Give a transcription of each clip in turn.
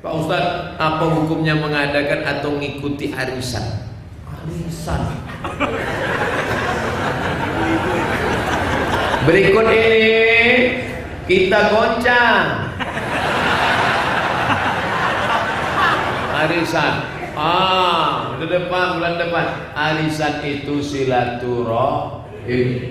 Pak Ustadz, apa hukumnya mengadakan atau mengikuti arisan? Arisan. Berikut ini kita goncang. Arisan. Bulan depan. Arisan itu silaturahim.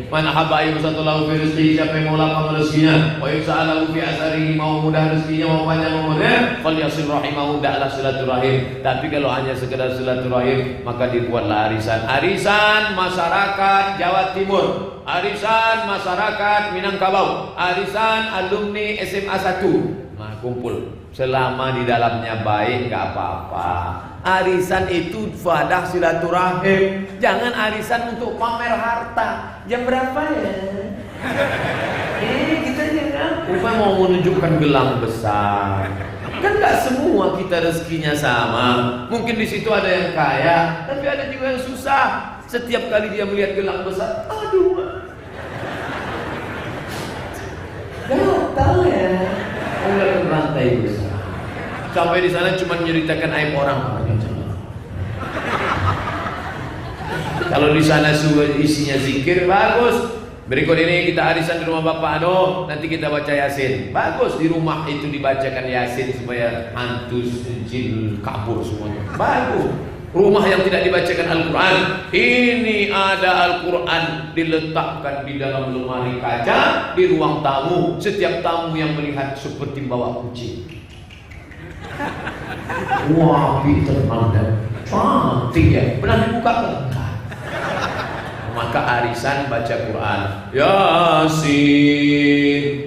Man ahabba ayyusatulahu fi rizqihi, siapa yang mau lapang rezekinya, wa yusa'alahu fi asarihi, mau mudah rezekinya, mau panjang umurnya, falyasil rahimahu, hendaklah silaturahim. Tapi kalau hanya sekedar silaturahim, maka dibuatlah arisan. Arisan masyarakat Jawa Timur, arisan masyarakat Minangkabau, arisan alumni SMA 1. Nah, kumpul. Selama di dalamnya baik, nggak apa-apa. Arisan itu wadah silaturahim. Jangan arisan untuk pamer harta. Jam berapa ya? Kita jangan. Upaya mau menunjukkan gelang besar. Kan nggak semua kita rezekinya sama. Mungkin di situ ada yang kaya, tapi ada juga yang susah. Setiap kali dia melihat gelang besar, aduh, gatal ya. Enggak rantai besar. Sampai di sana cuma menceritakan aib orang. Kalau di sana isinya zikir, bagus. Berikut ini kita arisan di rumah Bapak Ado, nanti kita baca Yasin. Bagus, di rumah itu dibacakan Yasin supaya hantu jin kabur semuanya. Bagus. Rumah yang tidak dibacakan Al-Quran, ini ada Al-Quran diletakkan di dalam lemari kaca di ruang tamu. Setiap tamu yang melihat seperti bawa kucing. Wah, pinter banget, cantik ya. Pernah dibuka kan? Maka arisan baca Quran. Yasin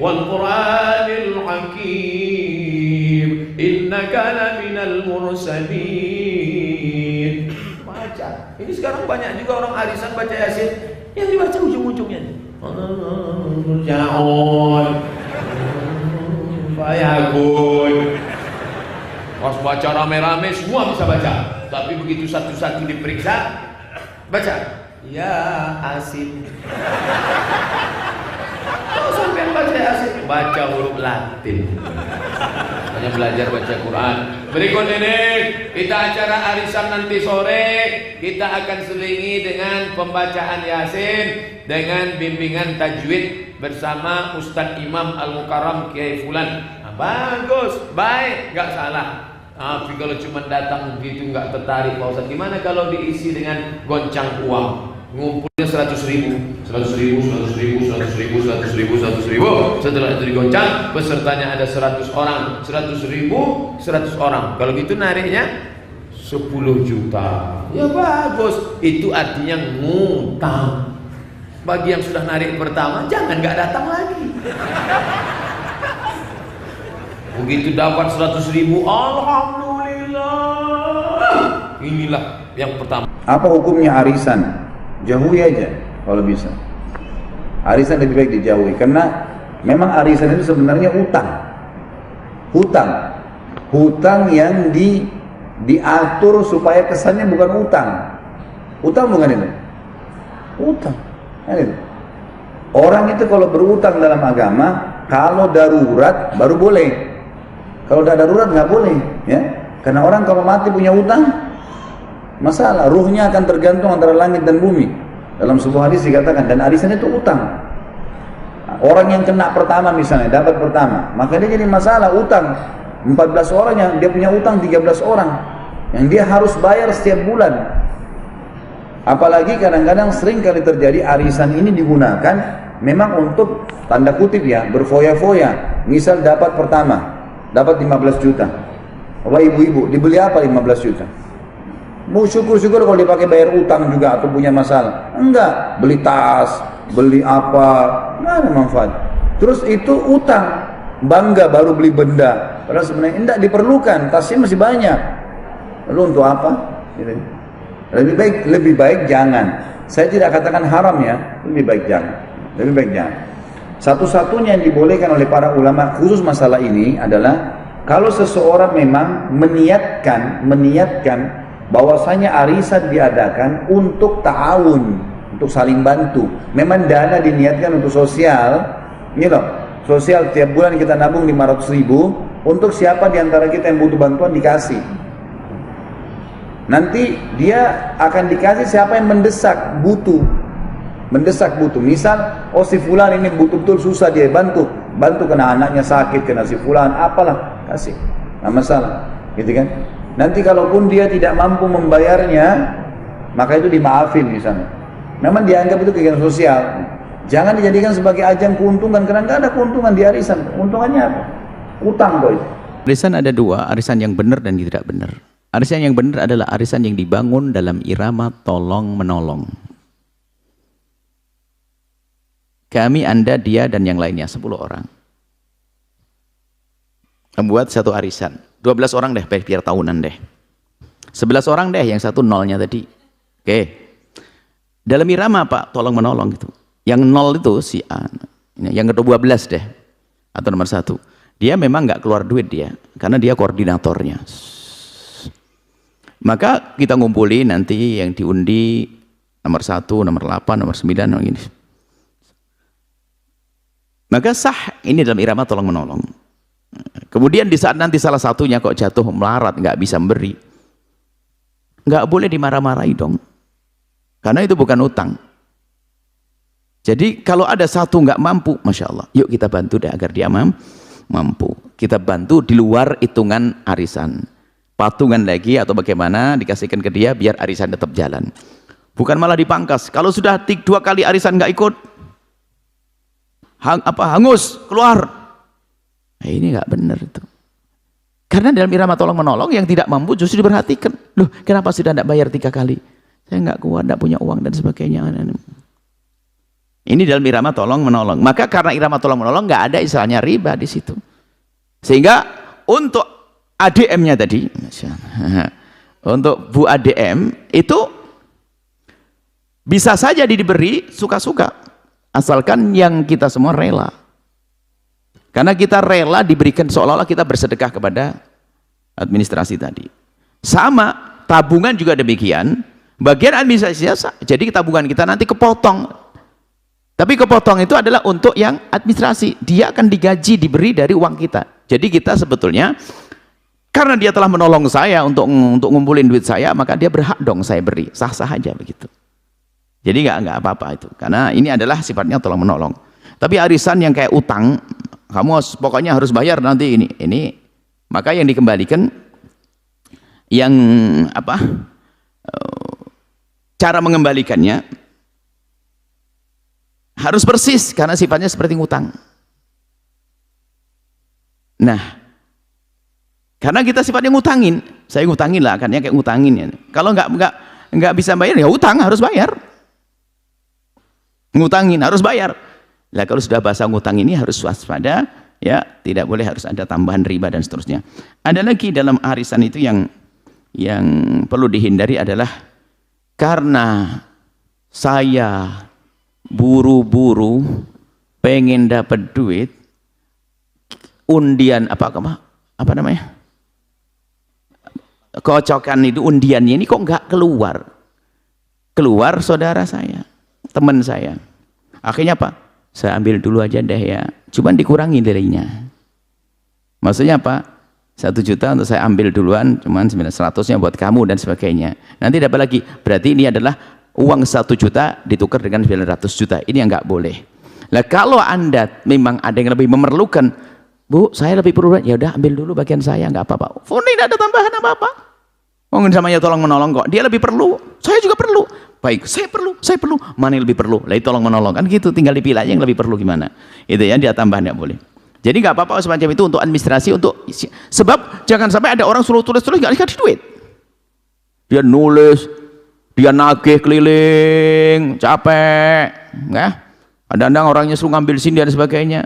wal Quranil Hakim, innaka laminal mursalin. Baca. Ini sekarang banyak juga orang arisan baca Yasin yang dibaca ujung-ujungnya. Jaon, Bayagun. Pas baca rame-rame semua bisa baca. Tapi begitu satu-satu diperiksa, baca. Ya Asin. Kalau sampai baca Yasin, baca huruf Latin. Hanya belajar baca Quran. Berikut ini kita acara arisan nanti sore, kita akan selingi dengan pembacaan Yasin dengan bimbingan tajwid bersama Ustadz Imam Al-Mukarram Kiai Fulan. Nah, bagus, baik, nggak salah. Tapi kalau cuma datang begitu nggak tertarik, Pak Ustadz, gimana kalau diisi dengan goncang uang? Ngumpulnya 100.000, 100.000, 100.000, 100.000, 100.000, 100.000. Setelah itu digoncang, pesertanya ada 100 orang, 100.000, 100 orang. Kalau gitu nariknya 10 juta. Ya bagus. Itu artinya ngutang. Bagi yang sudah narik pertama, jangan nggak datang lagi. Begitu dapat 100.000, alhamdulillah. Inilah yang pertama. Apa hukumnya arisan? Jauhi aja kalau bisa. Arisan lebih baik dijauhi karena memang arisan itu sebenarnya hutang yang diatur supaya kesannya bukan utang bukan itu, utang. Orang itu kalau berutang dalam agama, kalau darurat baru boleh. Kalau tidak darurat nggak boleh, ya. Karena orang kalau mati punya utang, masalah, ruhnya akan tergantung antara langit dan bumi. Dalam sebuah hadis dikatakan, dan arisan itu utang. Orang yang kena pertama misalnya, dapat pertama, maka dia jadi masalah, utang. 14 orang yang dia punya utang 13 orang yang dia harus bayar setiap bulan. Apalagi kadang-kadang sering kali terjadi arisan ini digunakan memang untuk tanda kutip ya, berfoya-foya. Misal dapat pertama, dapat 15 juta. Bapak ibu-ibu, dibeli apa 15 juta? Mau syukur-syukur kalau dipakai bayar utang juga atau punya masalah. Enggak, beli tas, beli apa, nggak ada manfaat. Terus itu utang, bangga baru beli benda. Padahal sebenarnya enggak diperlukan, tasnya masih banyak. Lalu untuk apa? Lebih baik jangan. Saya tidak katakan haram ya, lebih baik jangan. Satu-satunya yang dibolehkan oleh para ulama khusus masalah ini adalah kalau seseorang memang meniatkan bahwasanya arisan diadakan untuk ta'awun, untuk saling bantu. Memang dana diniatkan untuk sosial, sosial tiap bulan kita nabung 500.000, untuk siapa di antara kita yang butuh bantuan dikasih. Nanti dia akan dikasih siapa yang mendesak butuh. Misal, oh si fulan ini betul-betul susah, dia bantu kena anaknya sakit, kena si fulan, apalah, kasih. Nggak masalah, gitu kan? Nanti kalaupun dia tidak mampu membayarnya, maka itu dimaafin misalnya. Memang dianggap itu kegiatan sosial. Jangan dijadikan sebagai ajang keuntungan, karena nggak ada keuntungan di arisan. Keuntungannya apa? Utang kok itu. Arisan ada dua, arisan yang benar dan tidak benar. Arisan yang benar adalah arisan yang dibangun dalam irama tolong menolong. Kami, Anda, dia, dan yang lainnya, 10 orang. Membuat satu arisan. 12 orang deh, biar tahunan deh. 11 orang deh, yang satu nolnya tadi. Oke. Dalam irama apa? Tolong menolong gitu. Yang nol itu si A. Yang ke-12 deh. Atau nomor 1. Dia memang nggak keluar duit dia, karena dia koordinatornya. Maka kita ngumpulin nanti yang diundi nomor 1, nomor 8, nomor 9, nomor ini. Maka sah ini dalam irama tolong menolong. Kemudian di saat nanti salah satunya kok jatuh melarat, nggak bisa memberi, nggak boleh dimarah-marahi dong, karena itu bukan utang. Jadi kalau ada satu nggak mampu, Masya Allah, yuk kita bantu deh agar dia mampu. Kita bantu di luar hitungan arisan, patungan lagi atau bagaimana dikasihkan ke dia biar arisan tetap jalan, bukan malah dipangkas. Kalau sudah 2 kali arisan nggak ikut, hangus keluar. Nah, ini nggak benar itu. Karena dalam irama tolong menolong yang tidak mampu justru diperhatikan. Loh, kenapa sudah tidak bayar 3 kali? Saya nggak kuat, tidak punya uang dan sebagainya. Ini dalam irama tolong menolong. Maka karena irama tolong menolong nggak ada istilahnya riba di situ. Sehingga untuk ADM-nya tadi, untuk Bu ADM itu bisa saja diberi suka-suka, asalkan yang kita semua rela. Karena kita rela diberikan, seolah-olah kita bersedekah kepada administrasi tadi. Sama, tabungan juga demikian. Bagian administrasi, jadi tabungan kita nanti kepotong. Tapi kepotong itu adalah untuk yang administrasi. Dia akan digaji, diberi dari uang kita. Jadi kita sebetulnya, karena dia telah menolong saya untuk ngumpulin duit saya, maka dia berhak dong saya beri. Sah-sah aja begitu. Jadi nggak apa-apa itu. Karena ini adalah sifatnya tolong menolong. Tapi arisan yang kayak utang, kamu pokoknya harus bayar nanti ini, maka yang dikembalikan yang apa, cara mengembalikannya harus persis karena sifatnya seperti ngutang. Nah, karena kita sifatnya ngutangin, saya ngutangin lah, kan kayak ngutangin ya. Kalau nggak bisa bayar ya utang, harus bayar. Ngutangin harus bayar. Nah, kalau sudah bahasa ngutang ini harus waspada, ya, tidak boleh harus ada tambahan riba dan seterusnya. Ada lagi dalam arisan itu yang perlu dihindari adalah karena saya buru-buru pengen dapat duit, undian apa namanya? Kocokan itu undiannya ini kok nggak keluar. Keluar saudara saya, teman saya. Akhirnya apa? Saya ambil dulu aja deh ya, cuman dikurangi nilainya. Maksudnya apa? 1 juta untuk saya ambil duluan, cuman 900-nya buat kamu dan sebagainya. Nanti dapat lagi, berarti ini adalah uang 1 juta ditukar dengan 900 juta. Ini yang nggak boleh. Nah, kalau Anda memang ada yang lebih memerlukan, Bu, saya lebih perlu, ya udah ambil dulu bagian saya, nggak apa-apa. Ini tidak ada tambahan apa-apa. Ngomongin sama ya tolong menolong kok. Dia lebih perlu, saya juga perlu. Baik, saya perlu. Mana yang lebih perlu? Lah itu tolong menolong. Kan gitu, tinggal dipilih aja yang lebih perlu gimana. Itu ya, dia tambah nggak boleh. Jadi nggak apa-apa semacam itu untuk administrasi, untuk sebab jangan sampai ada orang suruh tulis nggak dikasih duit. Dia nulis, dia nagih keliling, capek, nggak? Kadang-kadang orangnya suruh ngambil sini dan sebagainya.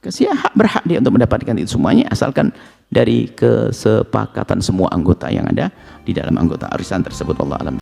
Kasih hak, berhak dia untuk mendapatkan itu semuanya, asalkan dari kesepakatan semua anggota yang ada di dalam anggota arisan tersebut. Wallahu a'lam.